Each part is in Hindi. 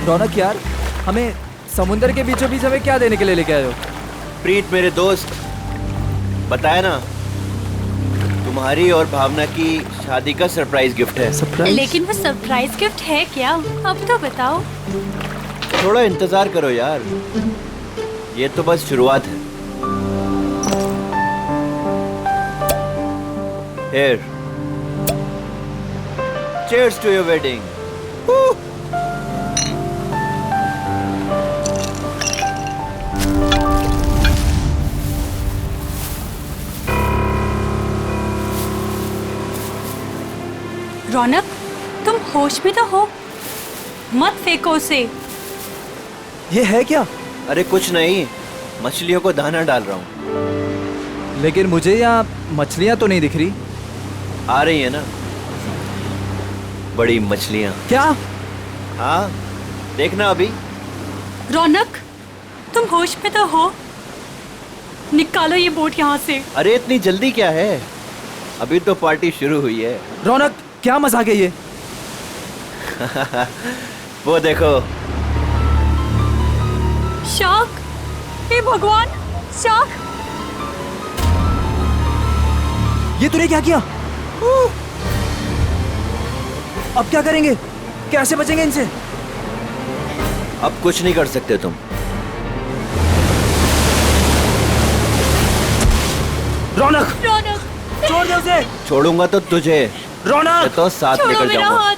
रौनक यार, हमें समुंदर के बीचों बीच हमें क्या देने के लिए लेके आए हो? प्रीत मेरे दोस्त, बताया ना, तुम्हारी और भावना की शादी का सरप्राइज गिफ्ट है। सरप्राइज? लेकिन वो सरप्राइज गिफ्ट है क्या? अब तो बताओ। थोड़ा इंतजार करो यार, ये तो बस शुरुआत है। Here. Cheers to your wedding. रौनक, तुम होश में तो हो? मत फेंको उसे। ये है क्या? अरे कुछ नहीं, मछलियों को दाना डाल रहा हूँ। लेकिन मुझे यहाँ मछलियाँ तो नहीं दिख रही। आ रही है ना बड़ी मछलियाँ। क्या? हाँ, देखना अभी। रौनक, तुम होश में तो हो? निकालो ये बोट यहाँ से। अरे इतनी जल्दी क्या है, अभी तो पार्टी शुरू हुई है। रौनक, क्या मजाक है ये? वो देखो। शार्क! हे भगवान, शार्क! ये तूने क्या किया? अब क्या करेंगे? कैसे बचेंगे इनसे? अब कुछ नहीं कर सकते तुम। रौनक! रौनक! छोड़ दे उसे! छोड़ूंगा तो तुझे। रौनक! तो साथ छोड़ो लेकर मेरा जाऊंगा। हाथ।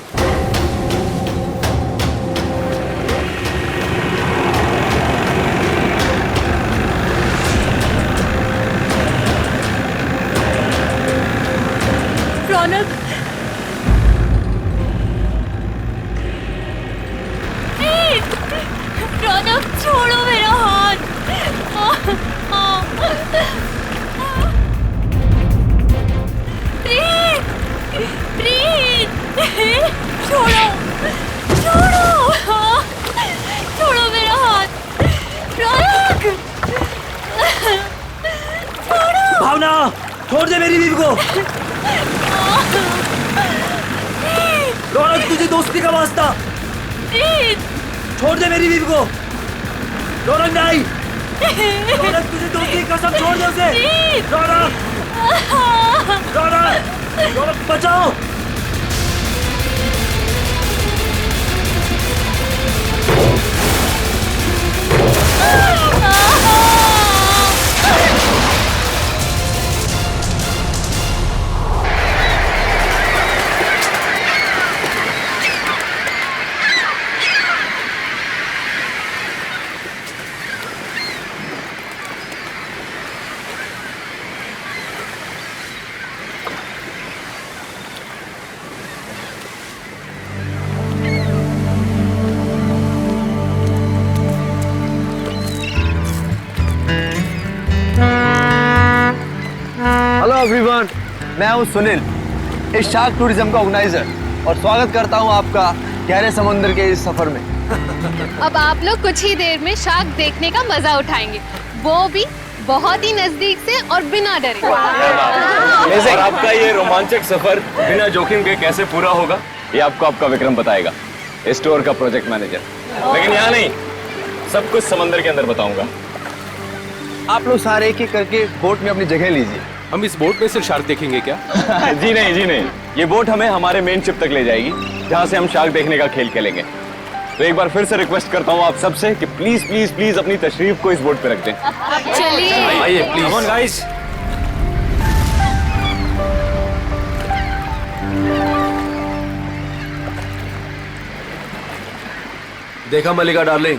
रौनक! रौनक, छोड़ो मेरा हाथ। प्रीत! प्रीत! छोड़ो! छोड़ो! छोड़ो मेरा हाथ। रौनक! छोड़ो! भावना, छोड़ दे मेरी बीवी को। रौनक, तुझे दोस्ती का वास्ता। प्रीत! छोड़ दे मेरी बीवी को। रौनक नहीं। रौनक, तुझे दोस्ती की कसम, छोड़ दे उसे। रौनक! रौनक! रौनक, बचाओ! हेलो एवरीवन, मैं हूं सुनील, इस शार्क टूरिज्म का ऑर्गेनाइजर, और स्वागत करता हूं आपका गहरे समुद्र के इस सफर में। अब आप लोग कुछ ही देर में शार्क देखने का मजा उठाएंगे, वो भी बहुत ही नजदीक से और बिना डरे। और आपका ये रोमांचक सफर बिना जोखिम के कैसे पूरा होगा, ये आपको आपका विक्रम बताएगा, स्टोर का प्रोजेक्ट मैनेजर। लेकिन यहाँ नहीं, सब कुछ समंदर के अंदर बताऊंगा। आप लोग सारे एक एक करके बोट में अपनी जगह लीजिए। हम इस बोट में सिर्फ शार्क देखेंगे क्या? जी नहीं, जी नहीं, ये बोट हमें हमारे मेन शिप तक ले जाएगी, जहाँ से हम शार्क देखने का खेल खेलेंगे। तो एक बार फिर से रिक्वेस्ट करता हूँ आप सबसे कि प्लीज प्लीज प्लीज अपनी तशरीफ को इस बोट पे रख दें। चलिए। आइए प्लीज। Come on guys. देखा मलिका डार्लिंग,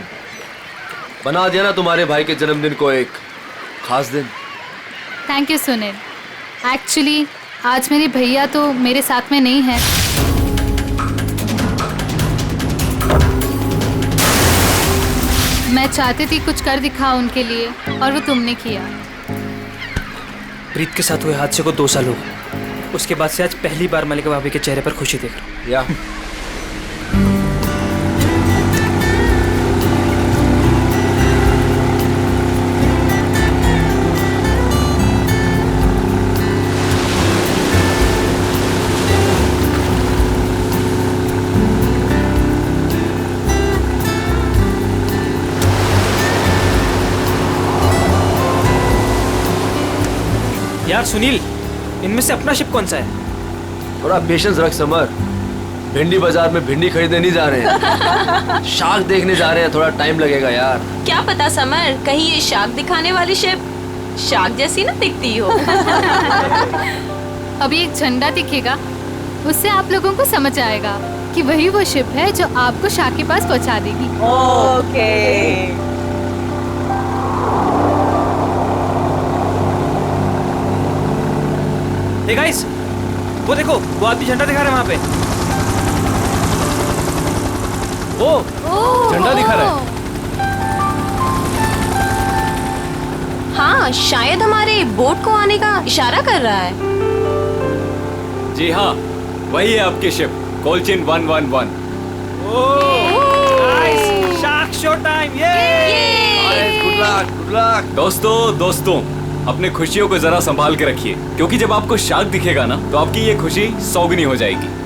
बना दिया ना तुम्हारे भाई के जन्मदिन को एक खास दिन। Thank you Sunil. एक्चुअली आज मेरे भैया तो मेरे साथ में नहीं है। मैं चाहती थी कुछ कर दिखाऊं उनके लिए, और वो तुमने किया। प्रीत के साथ हुए हादसे को 2 साल हो गए। उसके बाद से आज पहली बार मलिका भाभी के चेहरे पर खुशी देख रहा हूँ। या यार सुनील, इनमें से अपना शिप कौन सा है? थोड़ा पेशेंस रख समर। भिंडी बाजार में भिंडी खरीदने नहीं जा रहे हैं, शार्क देखने जा रहे हैं। थोड़ा टाइम लगेगा यार। क्या पता समर, कहीं ये शार्क दिखाने वाली शिप शार्क जैसी ना दिखती हो। अभी एक झंडा दिखेगा, उससे आप लोगों को समझ आएगा कि वही वो शिप है जो आपको शार्क के पास पहुंचा देगी। हे गाइस, वो देखो, वो आदमी झंडा दिखा रहा है वहाँ पे। ओ, झंडा दिखा रहा है। हाँ, शायद हमारे बोट को आने का इशारा कर रहा है। जी हाँ, वही है आपकी शिप, कोलचिन 111। Nice, shark show time, yeah! Good luck, good luck. दोस्तों, अपने खुशियों को जरा संभाल के रखिए, क्योंकि जब आपको शार्क दिखेगा ना, तो आपकी ये खुशी सौगनी हो जाएगी।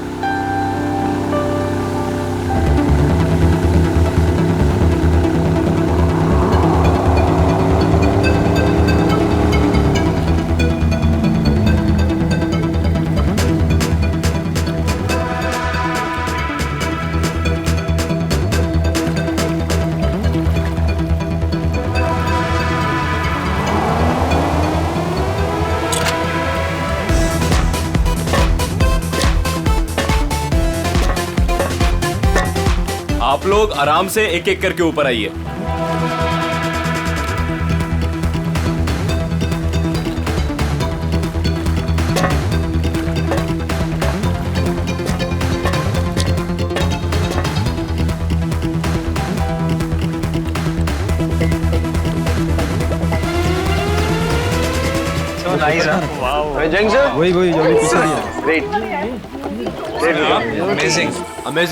आप लोग आराम से एक एक करके ऊपर आइए।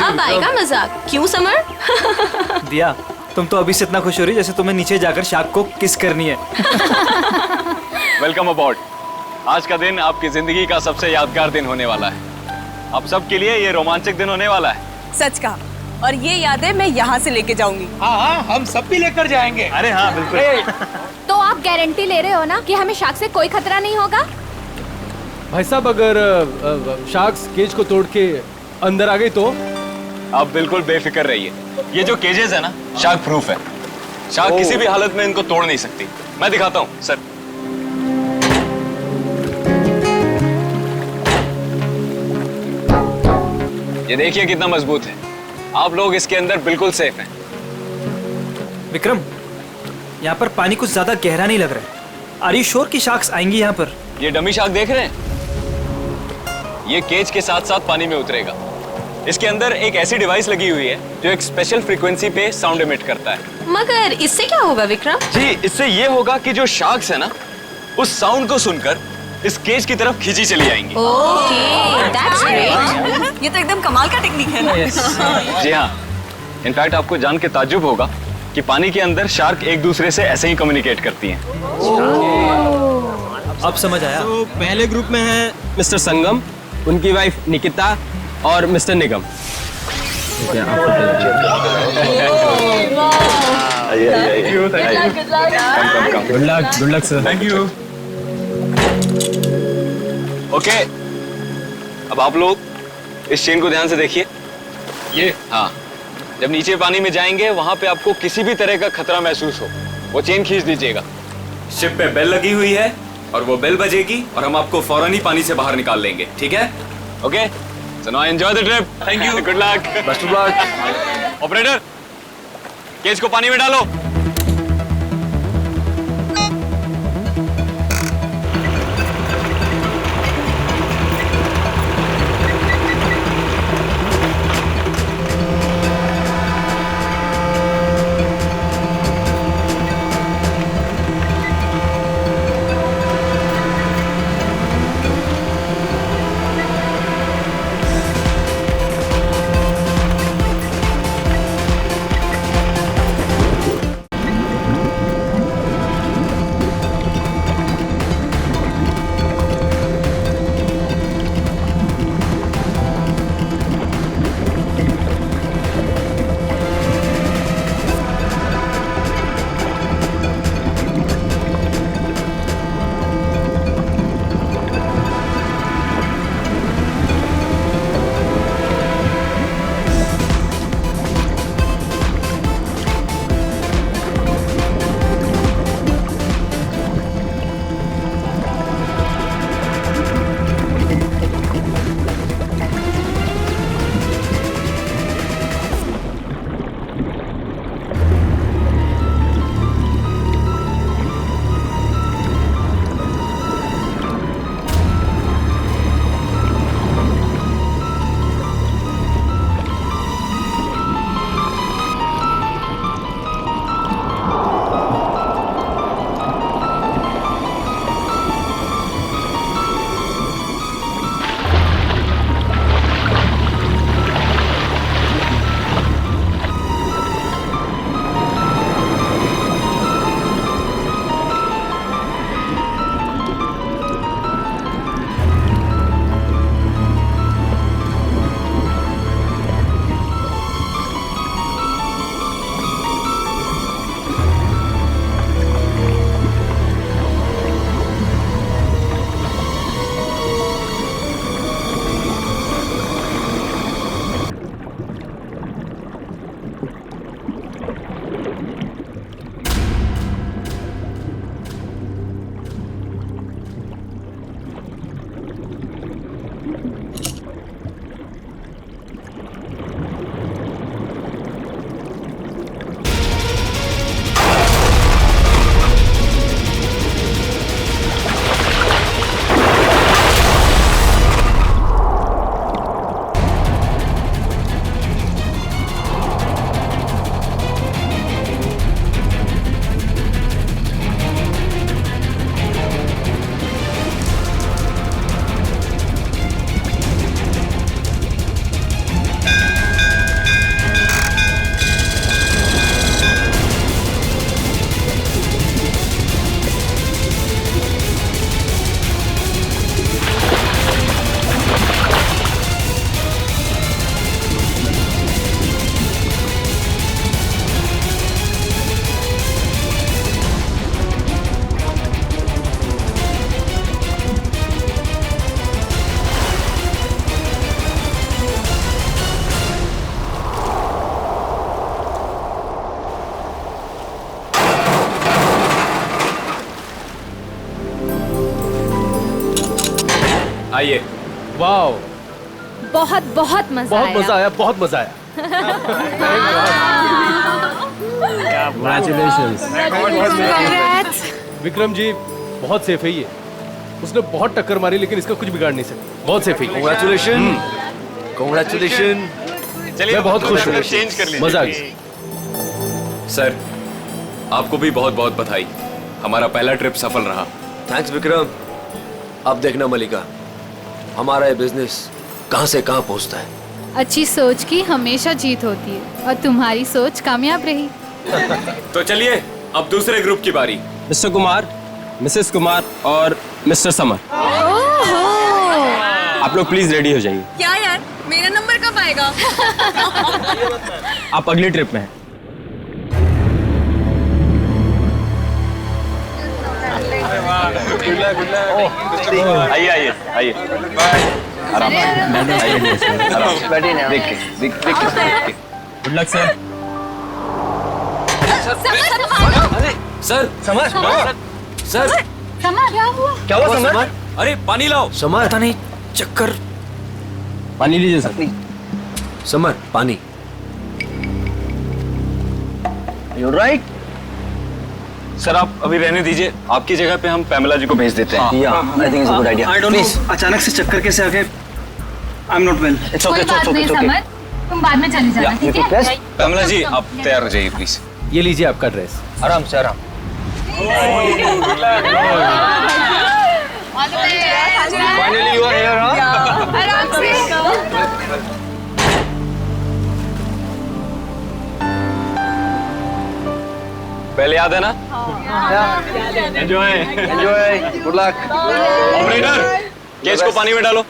अब आएगा मजाक, क्यों समर? दिया, तुम तो अभी से इतना खुश हो रही जैसे तुम्हें नीचे जाकर शार्क को किस करनी है। वेलकम अबॉर्ड। आज का दिन आपकी जिंदगी का सबसे यादगार दिन होने वाला है। आप सबके लिए ये रोमांचक दिन होने वाला है। सच कहा, और ये यादें मैं यहाँ से लेके जाऊंगी। हाँ, हम सब भी लेकर जाएंगे। अरे हाँ, बिल्कुल। तो आप गारंटी ले रहे हो ना कि हमें शार्क से कोई खतरा नहीं होगा? भाई साहब, अगर शार्क्स केज को तोड़ के अंदर आ गई तो? आप बिल्कुल बेफिक्र रहिए। ये जो केजेस है ना, शार्क प्रूफ है। शार्क किसी भी हालत में इनको तोड़ नहीं सकती। मैं दिखाता हूँ सर। ये देखिए कितना मजबूत है। आप लोग इसके अंदर बिल्कुल सेफ हैं। विक्रम, यहाँ पर पानी कुछ ज्यादा गहरा नहीं लग रहा है। आर यू श्योर कि शार्क्स आएंगी यहाँ पर? ये डमी शार्क देख रहे हैं? ये केज के साथ साथ पानी में उतरेगा। इसके अंदर एक ऐसी डिवाइस लगी हुई है जो एक स्पेशल फ्रीक्वेंसी पे साउंड एमिट करता है। मगर इससे क्या होगा विक्रम? जी, इससे ये होगा कि जो शार्क्स है ना, उस साउंड को सुनकर इस केज की तरफ खींची चली आएंगी। Okay, that's great. ये तो एकदम कमाल का टेक्निक है ना? जी हाँ, इनफैक्ट आपको जान के ताज्जुब होगा कि पानी के अंदर शार्क एक दूसरे से ऐसे ही कम्युनिकेट करती हैं। अब समझ आया। तो पहले ग्रुप में है मिस्टर संगम, उनकी वाइफ निकिता और mister Nigam. Good luck sir. Thank you. Okay, अब आप लोग इस चेन को ध्यान से देखिए। ये हाँ, जब नीचे पानी में जाएंगे वहां पे आपको किसी भी तरह का खतरा महसूस हो, वो चेन खींच दीजिएगा। शिप पे बेल लगी हुई है और वो बेल बजेगी और हम आपको फौरन ही पानी से बाहर निकाल लेंगे, ठीक है? Okay, so now enjoy the trip. Thank you, good luck, best of luck. Operator, cage को पानी में डालो। आइए। वाओ, बहुत बहुत मजा बहुत आया। मजा आया, बहुत मजा आया। Congrats। विक्रम जी बहुत सेफ है ये, उसने बहुत टक्कर मारी लेकिन इसका कुछ बिगाड़ नहीं सकता, बहुत सेफ है। Congratulations, congratulations। चलिए मैं बहुत खुश हूँ, चेंज कर लीजिए। मजा आ गया। सर, आपको भी बहुत बहुत बधाई, हमारा पहला ट्रिप सफल रहा। थैंक्स विक्रम। अब देखना मलिका, हमारा ये बिजनेस कहाँ से कहाँ पहुँचता है। अच्छी सोच की हमेशा जीत होती है और तुम्हारी सोच कामयाब रही। तो चलिए अब दूसरे ग्रुप की बारी। मिस्टर कुमार, मिसेस कुमार और मिस्टर समर, आप लोग प्लीज रेडी हो जाइए। क्या यार, मेरा नंबर कब आएगा? आप अगली ट्रिप में हैं। आइए आइए आइए, आराम बैठिए। देख के good luck sir. Sir summer, sir क्या हुआ समर? अरे पानी लाओ। समर, पता नहीं, चक्कर। पानी लीजिए सर। समर पानी। You're right? सर आप अभी रहने दीजिए, आपकी जगह पे हम पैमेला जी को भेज देते हैं। Yeah, I think it's a good idea. I don't Please. know, अचानक से चक्कर कैसे आ गए? I'm not well. It's okay, it's okay, it's okay. तुम बाद में चली जाना, You took rest? पैमेला जी आप तैयार हो जाइए प्लीज। ये लीजिए आपका ड्रेस। आराम से आराम। Finally you are here, huh? आराम से। पहले याद है ना? Enjoy Enjoy. Good luck. Operator, cage को पानी में डालो।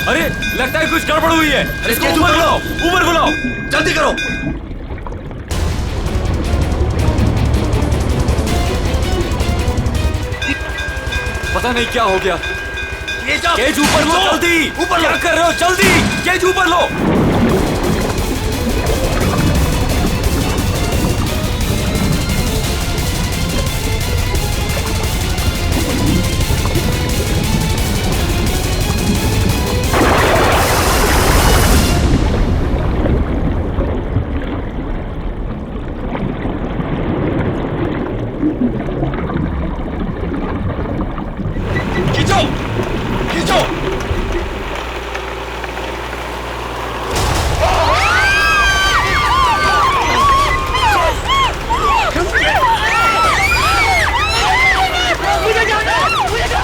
अरे लगता है कुछ गड़बड़ हुई है। इसको ऊपर बुलाओ, ऊपर बुलाओ, जल्दी करो। पता नहीं क्या हो गया। केज ऊपर लो जल्दी, ऊपर क्या कर रहे हो, जल्दी केज ऊपर लो। खींचो, खींचो।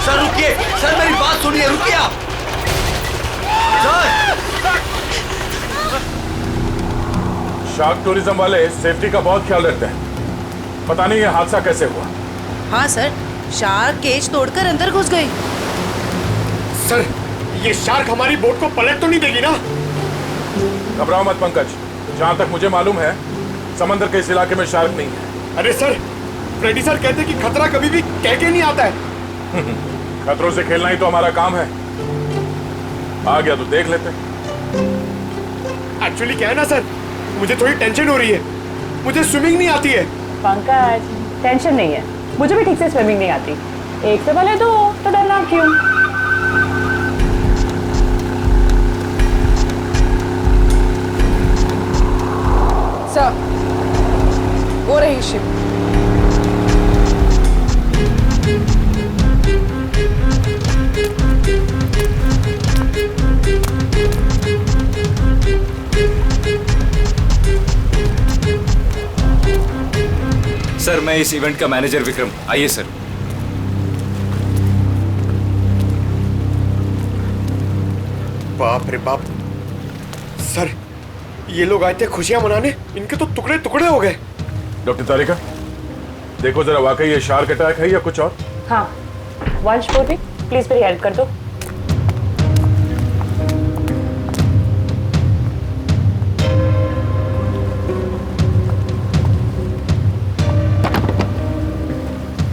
सर रुकिए, सर मेरी बात सुनिए, रुकिए आप। शार्क टूरिज्म वाले सेफ्टी का बहुत ख्याल रखते हैं। पता नहीं ये हादसा कैसे हुआ। हाँ सर, शार्क केज तोड़कर अंदर घुस गई। सर, ये शार्क हमारी बोट को पलट तो नहीं देगी ना? घबराओ मत पंकज, जहाँ तक मुझे मालूम है समंदर के इस इलाके में शार्क नहीं है। अरे सर, फ्रेडी सर कहते कि खतरा कभी भी कह के नहीं आता है। खतरों से खेलना ही तो हमारा काम है। आ गया तो देख लेते। एक्चुअली क्या है ना सर, मुझे थोड़ी टेंशन हो रही है। मुझे स्विमिंग नहीं आती है। पंकज, टेंशन नहीं है, मुझे भी ठीक से स्विमिंग नहीं आती। एक से भले दो, तो डरना क्यों? सर, वो रही शिप। सर, मैं इस इवेंट का मैनेजर विक्रम। आइए सर। बाप रे बाप, सर ये लोग आए थे खुशियां मनाने, इनके तो टुकड़े टुकड़े हो गए। डॉक्टर तारिका, देखो जरा वाकई ये शार्क अटैक है या कुछ और। हाँ, वंश बोली, प्लीज मेरी हेल्प कर दो।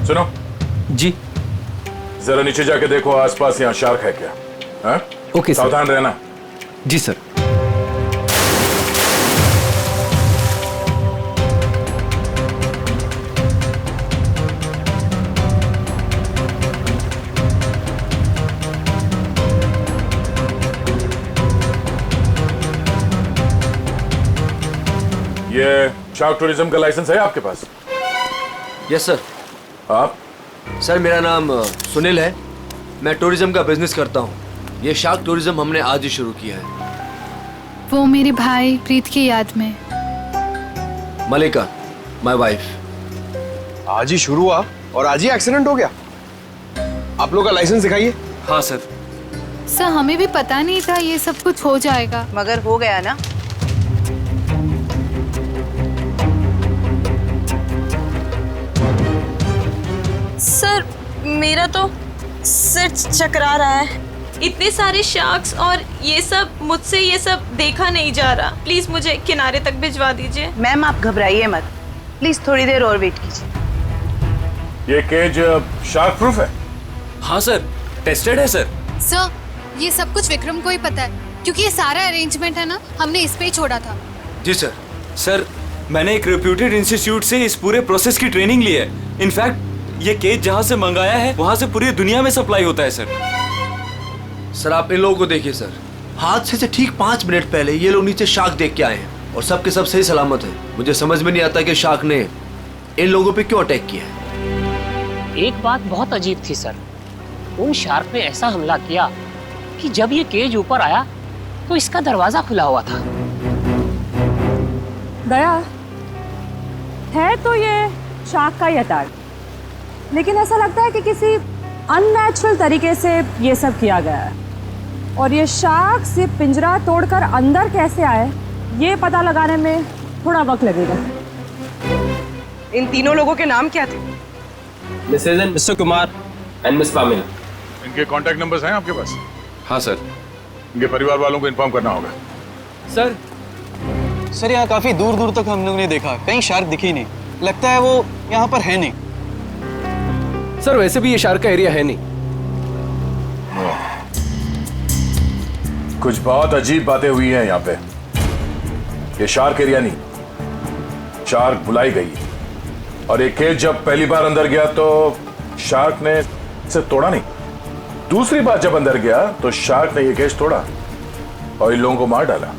सुनो जी, जरा नीचे जाके देखो आसपास यहाँ शार्क है क्या। हाँ? Okay sir. सावधान रहना। जी सर। ये शार्क टूरिज्म का लाइसेंस है आपके पास? Yes sir. आप? सर मेरा नाम सुनील है, मैं टूरिज्म का बिजनेस करता हूँ। ये शार्क टूरिज्म हमने आज ही शुरू किया है। वो मेरे भाई प्रीत की याद में। मलिका, माय वाइफ। आज ही शुरू हुआ और आज ही एक्सीडेंट हो गया। आप लोग का लाइसेंस दिखाइए। हाँ सर। सर, हमें भी पता नहीं था ये सब कुछ हो जाएगा। मगर हो गया ना। सर, मेरा तो सिर चकरा रहा है। इतने सारे शार्क्स और ये सब, मुझसे ये सब देखा नहीं जा रहा। प्लीज मुझे किनारे तक भिजवा दीजिए। मैम आप घबराइए मत, प्लीज थोड़ी देर और वेट कीजिए। ये केज शार्क प्रूफ है? हाँ सर, टेस्टेड है सर। सर, ये सब कुछ विक्रम को ही पता है, क्योंकि ये सारा अरेंजमेंट है ना, हमने इस पे ही छोड़ा था। जी सर। सर, मैंने एक रेप्यूटेड इंस्टीट्यूट से इस पूरे प्रोसेस की ट्रेनिंग ली है। इनफैक्ट ये केज जहाँ से मंगाया है वहाँ से पूरी दुनिया में सप्लाई होता है सर। सर आप इन लोगों को देखिए सर, हादसे से ठीक 5 मिनट पहले ये लोग नीचे शार्क देख के आए हैं और सबके सब सही सलामत है। मुझे समझ में नहीं आता कि शार्क ने इन लोगों पे क्यों अटैक किया है। एक बात बहुत अजीब थी सर, उन शार्क ने ऐसा हमला किया कि जब ये केज ऊपर आया तो इसका दरवाजा खुला हुआ था। दया है तो ये शार्क का ही अटैक, लेकिन ऐसा लगता है कि किसी अननेचुरल तरीके से ये सब किया गया है। और ये शार्क से पिंजरा तोड़कर अंदर कैसे आए, ये पता लगाने में थोड़ा वक्त लगेगा। इन तीनों लोगों के नाम क्या थे? Mrs and Mr Kumar and Miss Pamila. इनके कांटेक्ट नंबर्स हैं आपके पास? हाँ सर। इनके परिवार वालों को इन्फॉर्म करना होगा। सर यहाँ काफी दूर दूर तक हम लोग ने देखा, कहीं शार्क दिखी नहीं। लगता है वो यहाँ पर है नहीं। सर वैसे भी ये शार्क का एरिया है नहीं। कुछ बहुत अजीब बातें हुई हैं यहाँ पे। ये शार्क एरिया नहीं, शार्क बुलाई गई। और एक केज जब पहली बार अंदर गया तो शार्क ने इसे तोड़ा नहीं। दूसरी बार जब अंदर गया तो शार्क ने ये केज तोड़ा और इन लोगों को मार डाला।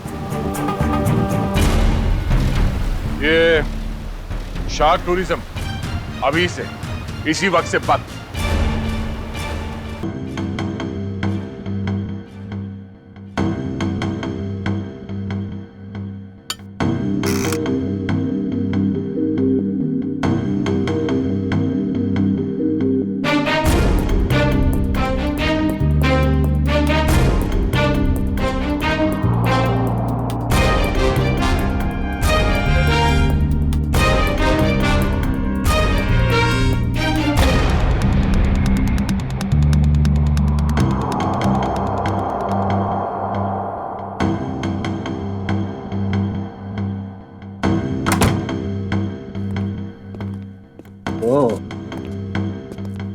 ये शार्क टूरिज्म अभी से इसी वक्त से बंद।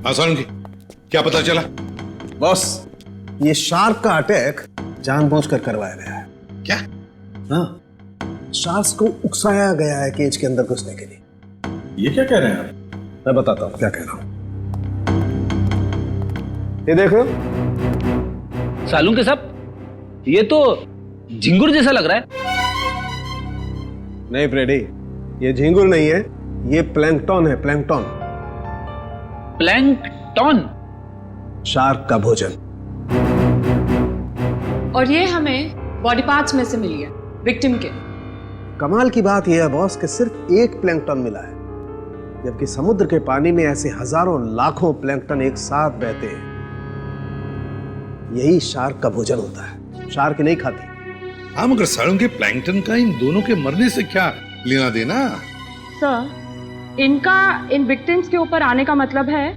आसान की क्या पता चला? बॉस, ये शार्क का अटैक जानबूझकर करवाया गया है। क्या? हाँ, शार्क्स को उकसाया गया है केज के अंदर घुसने के लिए। ये क्या कह रहे हैं आप? मैं बताता हूँ क्या कह रहा हूँ। ये देखो सालून के साहब, ये तो झिंगुर जैसा लग रहा है। नहीं फ्रेडी, ये झिंगुर नहीं है, ये प्लैंकटन है। प्लैंकटन। प्लैंकटन? शार्क का भोजन। और ये हमें बॉडी पार्ट्स में से मिली है, विक्टिम के। कमाल की बात यह है बॉस कि सिर्फ एक प्लैंकटन मिला है, जबकि समुद्र के पानी में ऐसे हजारों लाखों प्लैंकटन एक साथ बहते हैं। यही शार्क का भोजन होता है। शार्क नहीं खाती। हाँ, मगर सालों के प्लैंकटन का इन दोनों के मरने से क्या लेना देना? सर, इनका इन विक्टिम्स के ऊपर आने का मतलब है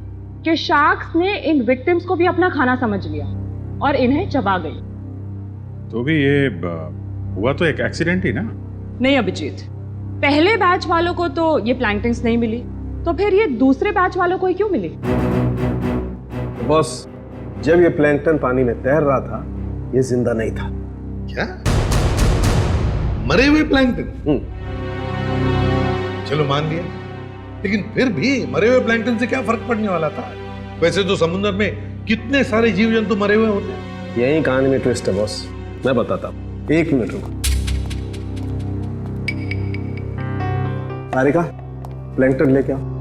कि शार्क्स ने इन विक्टिम्स को भी अपना खाना समझ लिया और इन्हें चबा गई। तो भी ये हुआ तो एक एक्सीडेंट ही ना? नहीं अभिजीत, पहले बैच वालों को तो ये प्लैंकटन्स नहीं मिली, तो फिर ये दूसरे बैच वालों को ही क्यों मिली? बॉस, जब ये प्लैंकटन पानी में तैर रहा था, ये जिंदा नहीं था। क्या? मरे हुए प्लैंकटन? चलो मान लिया, लेकिन फिर भी मरे हुए प्लैंकटन से क्या फर्क पड़ने वाला था? वैसे तो समुद्र में कितने सारे जीव जंतु मरे हुए होते हैं। यही कहानी में ट्विस्ट है बॉस, मैं बताता हूँ। 1 मिनट रुको। तारिका, प्लैंकटन लेके आओ।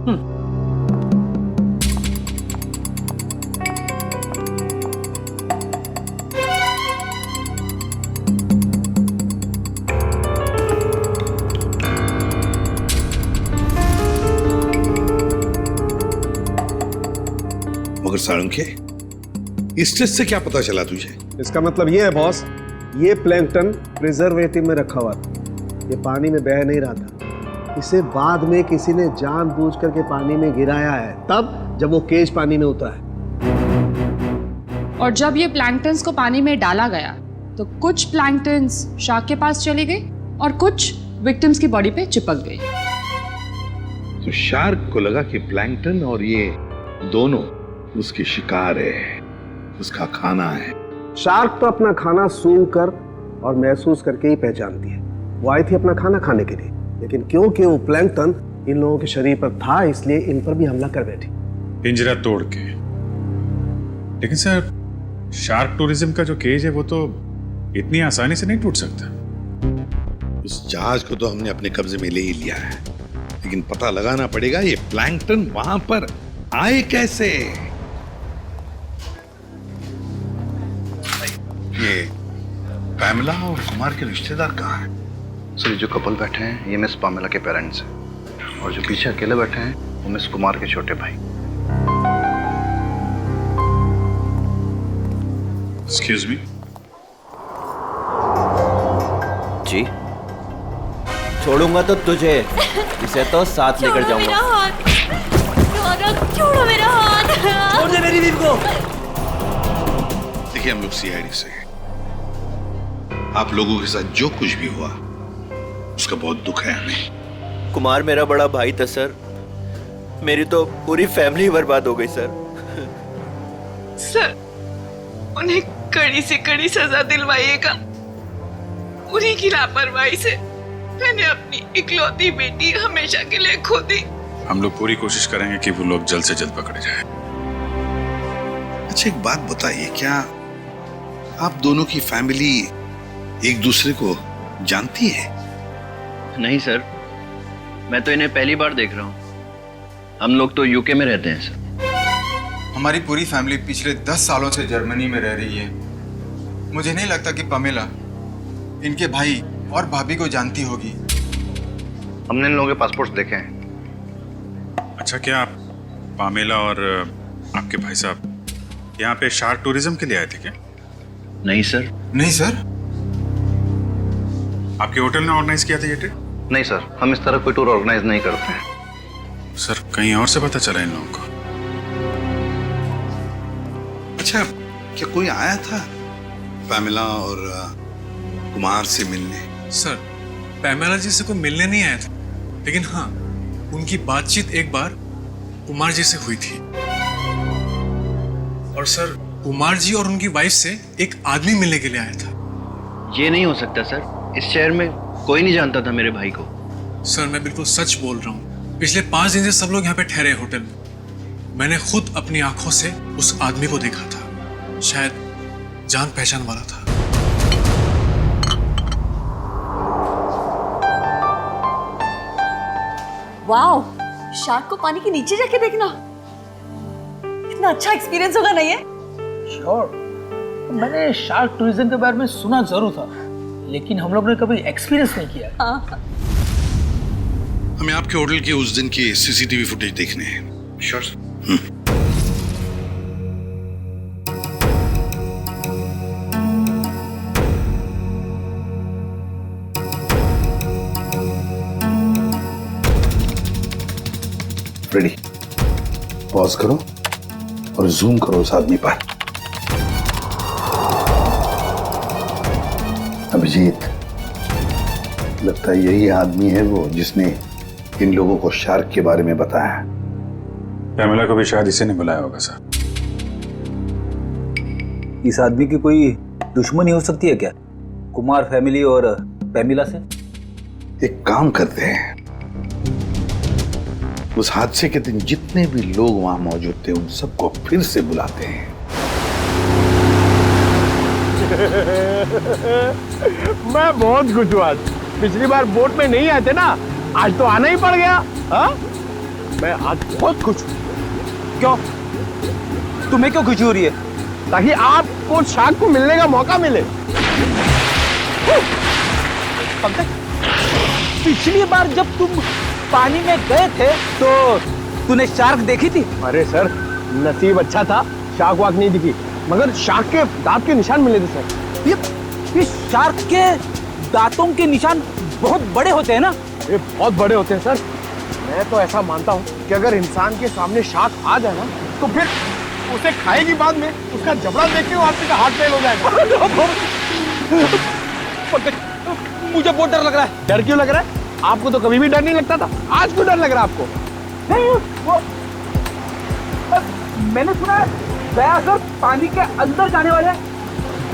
मगर साळुंखे, इस टेस्ट से क्या पता चला तुझे? इसका मतलब ये है बॉस, ये प्लैंकटन प्रिजर्वेटिव में रखा हुआ था। ये पानी में बह नहीं रहा था। इसे बाद में किसी ने जानबूझ करके पानी में गिराया है, तब जब वो केज पानी में उतरा है। और जब ये प्लैंकटन्स को पानी में डाला गया, तो कुछ प्लैंकटन्स शार्क के पास चली गई और कुछ विक्टिम्स की बॉडी पे चिपक गई। तो शार्क को लगा कि प्लैंकटन और ये दोनों उसके शिकार है, उसका खाना है। शार्क तो अपना खाना सूंघ कर और महसूस करके ही पहचानती है। वो आई थी अपना खाना खाने के लिए, लेकिन क्योंकि वो प्लैंकटन इन लोगों के शरीर पर था, इसलिए इन पर भी हमला कर बैठी। पिंजरा तोड़ के। लेकिन सर, शार्क टूरिज्म का जो केज है वो तो इतनी आसानी से नहीं टूट सकता। उस जहाज को तो हमने अपने कब्जे में ले ही लिया है, लेकिन पता लगाना पड़ेगा ये प्लैंकटन वहां पर आए कैसे। ये पैमेला और कुमार के रिश्तेदार कहाँ हैं? सर, जो कपल बैठे हैं ये मिस पामेला के पेरेंट्स हैं, और जो पीछे अकेले बैठे हैं वो मिस कुमार के छोटे भाई। Excuse me. जी, छोड़ूंगा तो तुझे, इसे तो साथ लेकर जाऊंगा। छोड़ो मेरा हाथ। छोड़ दे मेरी बीवी को। देखिए, हम लोग सीआईडी से हैं। आप लोगों के साथ जो कुछ भी हुआ उसका बहुत दुख है हमें। कुमार मेरा बड़ा भाई था सर, मेरी तो पूरी फैमिली बर्बाद हो गई सर। सर, उन्हें कड़ी से कड़ी सजा दिलवाइएगा। उन्हीं की लापरवाही से मैंने अपनी इकलौती बेटी हमेशा के लिए खो दी। हम लोग पूरी कोशिश करेंगे कि वो लोग जल्द से जल्द पकड़े जाएं। अच्छा, एक बात बताइए, क्या आप दोनों की फैमिली एक दूसरे को जानती है? नहीं सर, मैं तो इन्हें पहली बार देख रहा हूँ। हम लोग तो यूके में रहते हैं सर। हमारी पूरी फैमिली पिछले 10 सालों से जर्मनी में रह रही है। मुझे नहीं लगता कि पमेला इनके भाई और भाभी को जानती होगी। हमने इन लोगों के पासपोर्ट देखे हैं। अच्छा, क्या आप पामेला और आपके भाई साहब यहाँ पे शार्क टूरिज्म के लिए आए थे क्या? नहीं सर। नहीं सर? आपके होटल ने ऑर्गेनाइज किया था ये ट्रिप? नहीं सर, हम इस तरह कोई टूर ऑर्गेनाइज नहीं करते हैं। सर, कहीं और से पता चला इन लोगों को? अच्छा, क्या कोई आया था पैमेला और कुमार से मिलने? सर, पैमेला जी से कोई मिलने नहीं आया था, लेकिन हाँ, उनकी बातचीत एक बार कुमार जी से हुई थी। और सर, कुमार जी और उनकी वाइफ से एक आदमी मिलने के लिए आया था। ये नहीं हो सकता सर, इस शहर में कोई नहीं जानता था मेरे भाई को। सर, मैं बिल्कुल सच बोल रहा हूँ। पिछले 5 दिन से सब लोग यहाँ पे ठहरे हैं होटल में। मैंने खुद अपनी आंखों से उस आदमी को देखा था। शायद जान पहचान वाला था। वाओ, शार्क को पानी के नीचे जाके देखना कितना अच्छा एक्सपीरियंस होगा, नहीं है? श्योर। मैंने शार्क टूरिज्म के बारे में सुना जरूर था, लेकिन हम लोग ने कभी एक्सपीरियंस नहीं किया। हाँ। हमें आपके होटल की उस दिन की सीसीटीवी फुटेज देखने हैं। श्योर। रेडी, पॉज करो और जूम करो उस आदमी पर। अभिजीत, लगता है यही आदमी है वो जिसने इन लोगों को शार्क के बारे में बताया। पैमेला को भी शायद इसी ने बुलाया होगा सर। इस आदमी की कोई दुश्मनी हो सकती है क्या, कुमार फैमिली और पैमिला से? एक काम करते हैं, उस हादसे के दिन जितने भी लोग वहां मौजूद थे उन सबको फिर से बुलाते हैं। मैं बहुत खुश हूँ आज। पिछली बार बोट में नहीं आए थे ना, आज तो आना ही पड़ गया। हाँ? मैं आज बहुत खुश हूँ। क्यों? तुम्हें क्यों खुशी हो रही है? ताकि आपको शार्क को मिलने का मौका मिले। पिछली बार जब तुम पानी में गए थे तो तूने शार्क देखी थी? अरे सर, नसीब अच्छा था, शार्क वाक नहीं दिखी, मगर शार्क के दांत के निशान मिले थे सर। ये शार्क के दांतों के निशान बहुत बड़े होते हैं ना? ये बहुत बड़े होते हैं सर। मैं तो ऐसा मानता हूँ कि अगर इंसान के सामने शार्क आ जाए ना, तो फिर उसे खाएगी बाद में, उसका जबड़ा देख के वो आदमी का हार्ट फेल हो जाएगा। मुझे बहुत डर लग रहा है। डर क्यों लग रहा है? आपको तो कभी भी डर नहीं लगता था, आज क्यों डर लग रहा है आपको? नहीं, वो मैंने सुना है दया सर पानी के अंदर जाने वाले हैं,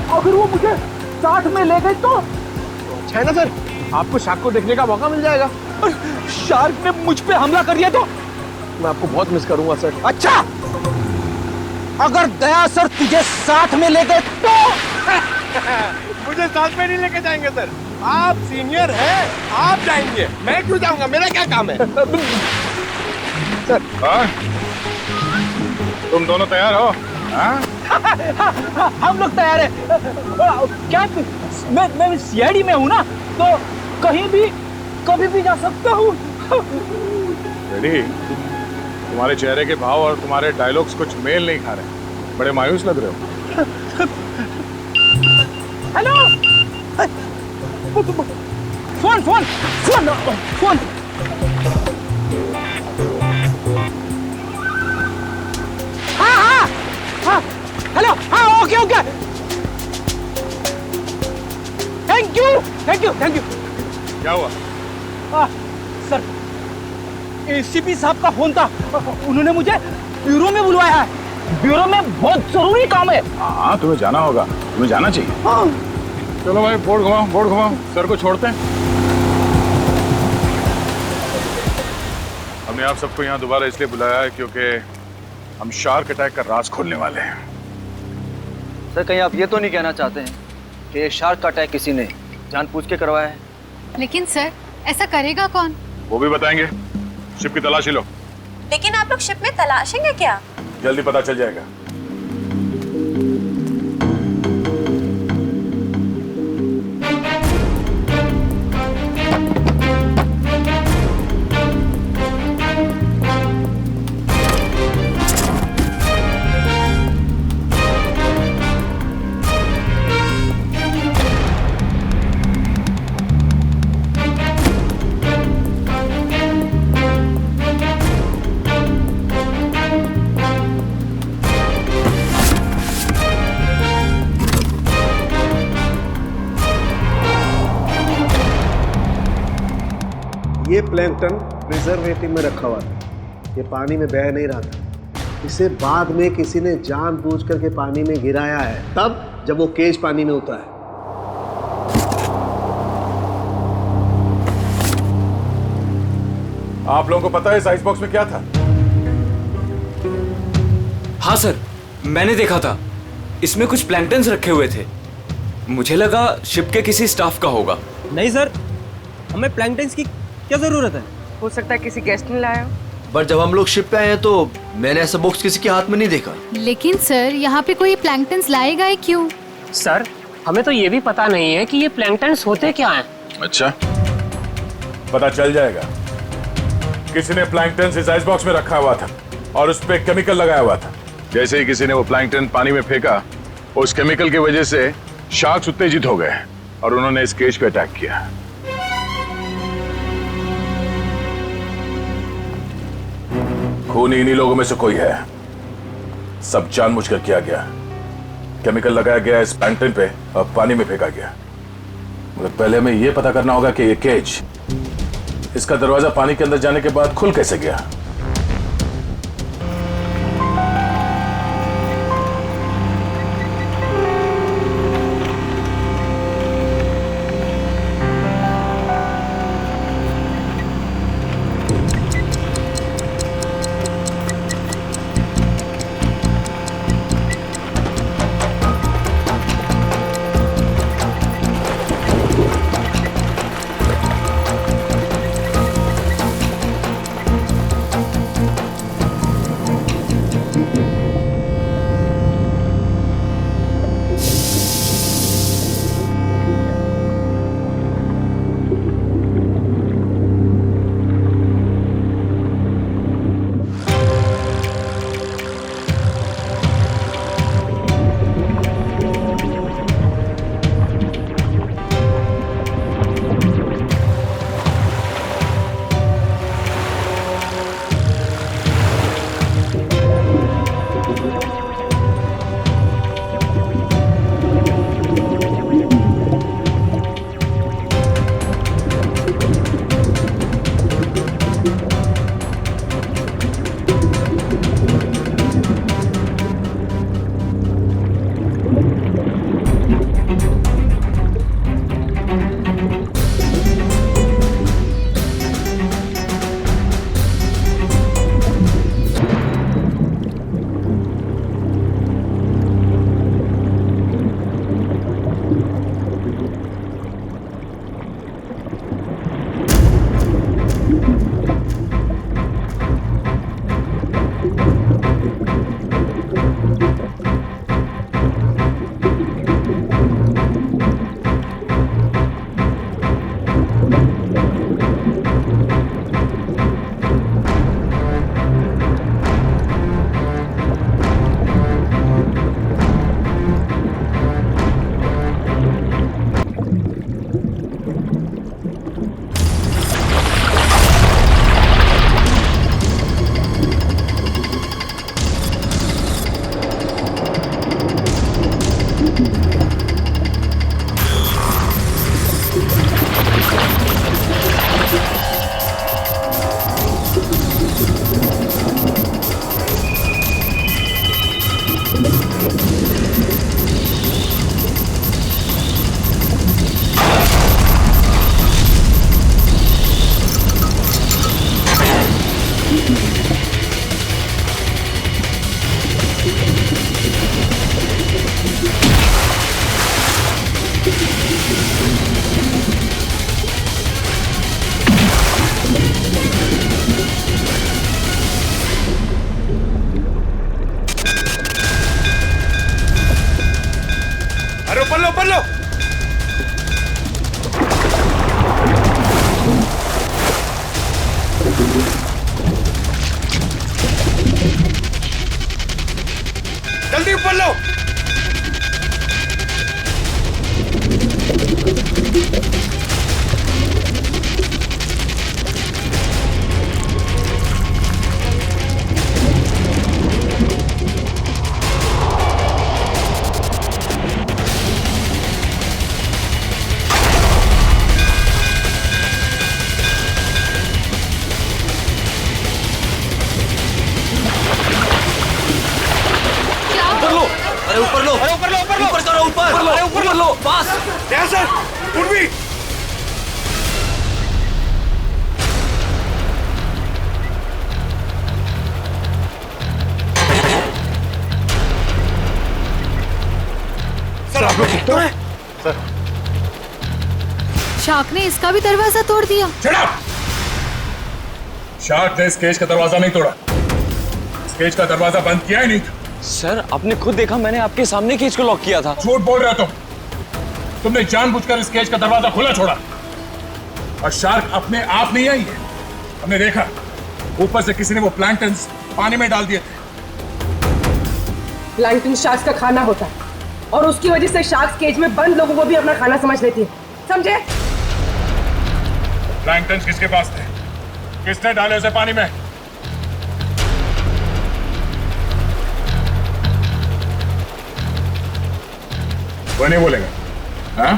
और फिर वो मुझे साथ में ले गए तो अच्छा है ना सर, आपको शार्क को देखने का मौका मिल जाएगा। शार्क ने मुझ पे हमला कर दिया तो मैं आपको बहुत मिस करूंगा सर। अच्छा, अगर दया सर तुझे साथ में ले गए तो? मुझे साथ में नहीं लेके जाएंगे सर, आप सीनियर हैं, आप जाएंगे, मैं क्यों जाऊंगा, मेरा क्या काम है? सर, तुम दोनों तैयार हो? हम लोग तैयार हैं। क्या मैं सीआईडी में हूँ ना, तो कहीं भी कभी भी जा सकता हूँ। रेडी? तुम्हारे चेहरे के भाव और तुम्हारे डायलॉग्स कुछ मेल नहीं खा रहे, बड़े मायूस लग रहे हो। Hello, phone phone phone phone. हाँ, हेलो, हाँ, okay okay, thank you thank you thank you. क्या हुआ? सर, एसीपी साहब का फोन था, उन्होंने मुझे ब्यूरो में बुलवाया है। ब्यूरो में बहुत जरूरी काम है। हाँ, तुम्हें जाना होगा, तुम्हें जाना चाहिए। हाँ। चलो भाई, बोर्ड घुमाओ, सर को छोड़ते हैं। हमने आप सबको यहाँ दोबारा इसलिए बुलाया है क्योंकि हम शार्क अटैक का राज खोलने वाले हैं। सर, कहीं आप ये तो नहीं कहना चाहते हैं कि ये शार्क का अटैक किसी ने जानबूझ के करवाया है? लेकिन सर, ऐसा करेगा कौन? वो भी बताएंगे। शिप की तलाशी लो। लेकिन आप लोग शिप में तलाशेंगे क्या? जल्दी पता चल जाएगा। ये प्लैंकटन प्रिजर्वेटिव में रखा हुआ था। ये पानी में बह नहीं रहा था। इसे बाद में किसी ने जानबूझ करके पानी में गिराया है, तब जब वो केज पानी में उतरा है। आप लोगों को पता है इस आइस बॉक्स में क्या था? हाँ सर, मैंने देखा था। इसमें कुछ प्लैंकटन्स रखे हुए थे। मुझे लगा शिप के किसी स्टाफ का होगा। नहीं सर, हमें प्लैंकटन्स की क्या जरूरत है? हो सकता है किसी गेस्ट ने लाया हो। पर जब हम लोग शिप पे आए हैं तो मैंने ऐसा बॉक्स किसी के हाथ में नहीं देखा। लेकिन सर यहाँ पे कोई प्लैंकटन्स लाए गए क्यों? सर हमें तो ये भी पता नहीं है कि ये प्लैंकटन्स होते क्या हैं। अच्छा, पता चल जाएगा। किसी ने प्लैंकटन इस आइस बॉक्स में रखा हुआ था और उस पे केमिकल लगाया हुआ था। जैसे ही किसी ने वो प्लैंकटन पानी में फेंका, उस केमिकल की वजह से शार्क्स उत्तेजित हो गए और उन्होंने इस केज पे अटैक किया। खूनी इन्हीं लोगों में से कोई है। सब जानबूझकर किया गया। केमिकल लगाया गया इस प्लैंकटन पे और पानी में फेंका गया। मगर पहले हमें यह पता करना होगा कि ये केज, इसका दरवाजा पानी के अंदर जाने के बाद खुल कैसे गया। अरे ऊपर लो, ऊपर लो, ऊपर करो, ऊपर लो, बस। सर उर्वी सर आप लोग ठीक तो हैं? सर शार्क ने इसका भी दरवाजा तोड़ दिया। शार्क ने इस केज का दरवाजा नहीं तोड़ा, इस केज का दरवाजा बंद किया ही नहीं था। सर आपने खुद देखा, मैंने आपके सामने केज को लॉक किया था। झूठ बोल रहे हो तुमने जानबूझकर इस केज का दरवाजा खुला छोड़ा। और शार्क अपने आप नहीं आई है, हमने देखा ऊपर से किसी ने वो प्लैंक्टन्स पानी में डाल दिए थे। प्लैंक्टन शार्क्स का खाना होता है और उसकी वजह से शार्क्स केज में बंद लोगों को भी अपना खाना समझ लेती है, समझे? प्लैंक्टन्स किसके पास थे? किसने डाले उसे पानी में? वो नहीं बोलेगा। हाँ?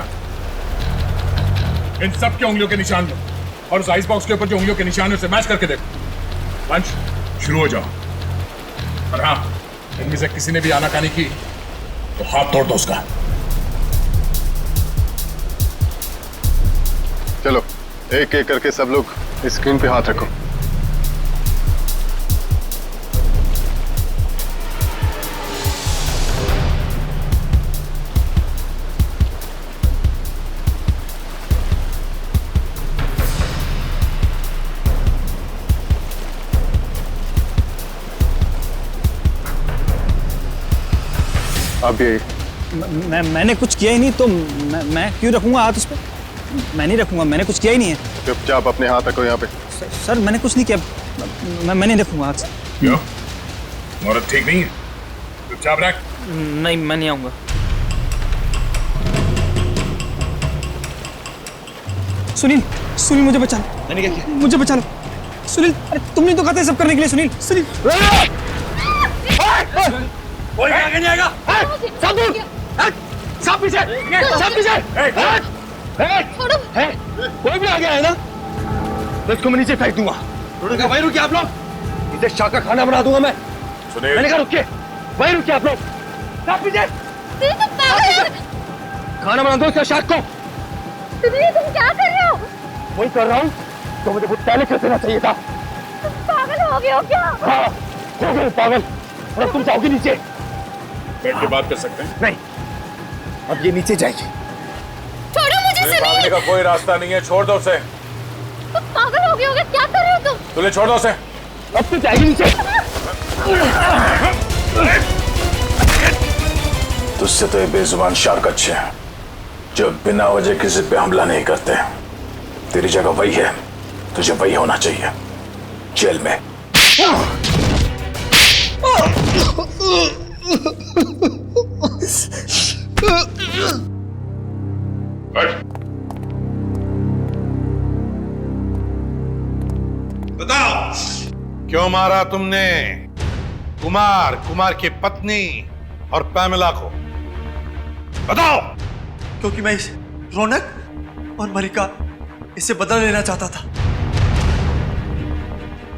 इन सब के उंगलियों के निशान लो और उस आइस बॉक्स के ऊपर जो उंगलियों के निशान है उसे मैच करके देखो। लंच शुरू हो जाओ। और हाँ, इनमें से किसी ने भी आनाकानी की तो हाथ तोड़ दो उसका। चलो एक एक करके सब लोग स्क्रीन पे हाथ रखो। अब ये मैंने कुछ किया ही नहीं तो मैं क्यों रखूंगा हाथ उस पर? मैं नहीं रखूंगा, मैंने कुछ किया ही नहीं है। चुपचाप अपने हाथ रखो यहाँ पे। सर मैंने कुछ नहीं किया, मैं नहीं रखूंगा हाथ। क्यों? औरत ठीक नहीं है? चुपचाप रख। नहीं, मैं नहीं आऊंगा। सुनील, सुनील मुझे बचा लो। मैंने क्या किया? मुझे बचा लो सुनील। अरे तुमने तो कहा था सब करने के लिए। सुनील, सुनील कोई आगे नहीं आएगा। सब दूर, सब पीछे, सब पीछे। कोई भी आगे आए ना तो इसको मैं नीचे फेंक दूंगा। वहीं रुकिए आप लोग, इसे शाह का खाना बना दूंगा मैं। मैंने कहा रुकिए, वहीं रुकिए आप लोग। सब पीछे, खाना बना दो इसका शाह को। तुम क्या कर रहे हो? वही कर रहा हूँ तो मुझे बहुत पहले कर देना चाहिए था। तुम पागल हो गए हो क्या? हाँ, हो गए पागल। और तुम जाओगे नीचे। बैठ के बात कर सकते हैं? नहीं, अब ये नीचे जाएगी। छोड़ो मुझे सुनील। भागने का कोई रास्ता नहीं है, छोड़ दो उसे। तुम पागल हो गए होगे, क्या कर रहे हो तुम? तुझे छोड़ दो उसे। अब तो जाएगी नीचे। तुझसे तो ये बेजुबान शार्क अच्छे हैं जो बिना वजह किसी पे हमला नहीं करते। तेरी जगह वही है, तुझे वही होना चाहिए, जेल में। बताओ क्यों मारा तुमने कुमार की पत्नी और पैमेला को? बताओ। क्योंकि मैं रौनक और मलिका इससे बदला लेना चाहता था।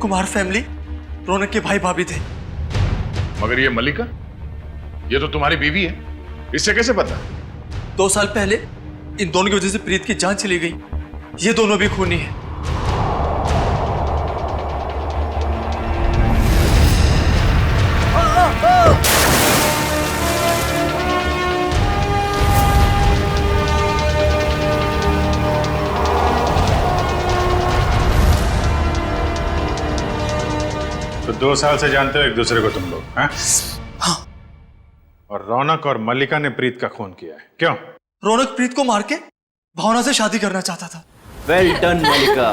कुमार फैमिली रौनक के भाई भाभी थे। मगर ये मलिका, ये तो तुम्हारी बीवी है, इससे कैसे पता? 2 साल पहले इन दोनों की वजह से प्रीत की जान चली गई। ये दोनों भी खूनी हैं। तो 2 साल से जानते हो एक दूसरे को तुम लोग? हाँ? और रौनक और मल्लिका ने प्रीत का खून किया है, क्यों? रौनक प्रीत को मार के भावना से शादी करना चाहता था। वेल डन मल्लिका।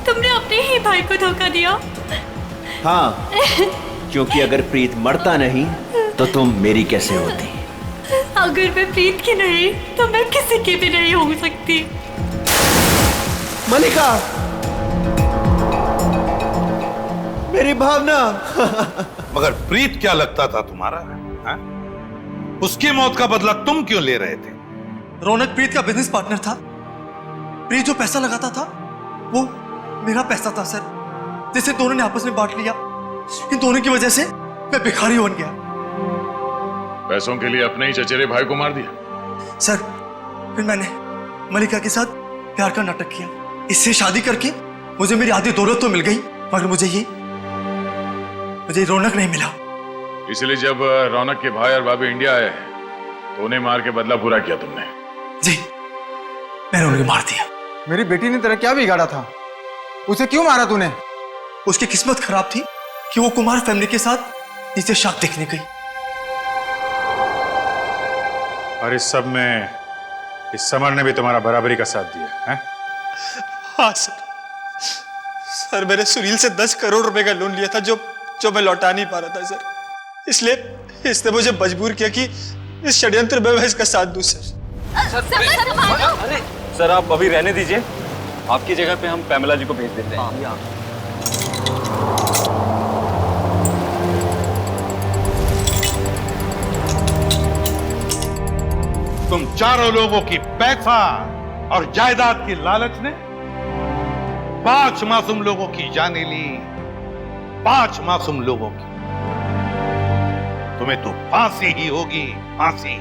तुमने अपने ही भाई को धोखा दिया। हाँ, क्योंकि अगर प्रीत मरता नहीं तो तुम मेरी कैसे होती? अगर मैं प्रीत की नहीं तो मैं किसी की भी नहीं हो सकती। मल्लिका, मेरी भावना। मगर प्रीत क्या लगता था तुम्हारा? हाँ? उसकी मौत का बदला तुम क्यों ले रहे थे? रौनक प्रीत का बिजनेस पार्टनर था। प्रीत जो पैसा लगाता था वो मेरा पैसा था सर, जिसे दोनों ने आपस में बांट लिया। इन दोनों की वजह से मैं भिखारी बन गया। पैसों के लिए अपने ही चचेरे भाई को मार दिया। सर फिर मैंने मलिका के साथ प्यार का नाटक किया। इससे शादी करके मुझे मेरी आधी दौलत तो मिल गई, मगर मुझे रौनक नहीं मिला। इसलिए जब रौनक के भाई और भाभी इंडिया आए तो उन्हें मार के बदला पूरा किया तुमने। जी, मैंने उन्हें मार दिया। मेरी बेटी ने तेरा क्या बिगाड़ा था? उसे क्यों मारा तूने? उसकी किस्मत खराब थी कि वो कुमार फैमिली के साथ नीचे शाक देखने गई। और इस सब में इस समर ने भी तुम्हारा बराबरी का साथ दिया है? हाँ सर, मैंने सुनील से 10 करोड़ रुपए का लोन लिया था जो मैं लौटा नहीं पा रहा था सर। इसलिए इसने मुझे मजबूर किया कि इस षड्यंत्र में मैं इसका साथ दूं सर। अरे सर, आप अभी रहने दीजिए, आपकी जगह पे हम पैमेला जी को भेज देते हैं। तुम चारों लोगों की पैसा और जायदाद की लालच ने 5 मासूम लोगों की जानें ली, 5 मासूम लोगों की। तुम्हें तो फांसी ही होगी, फांसी।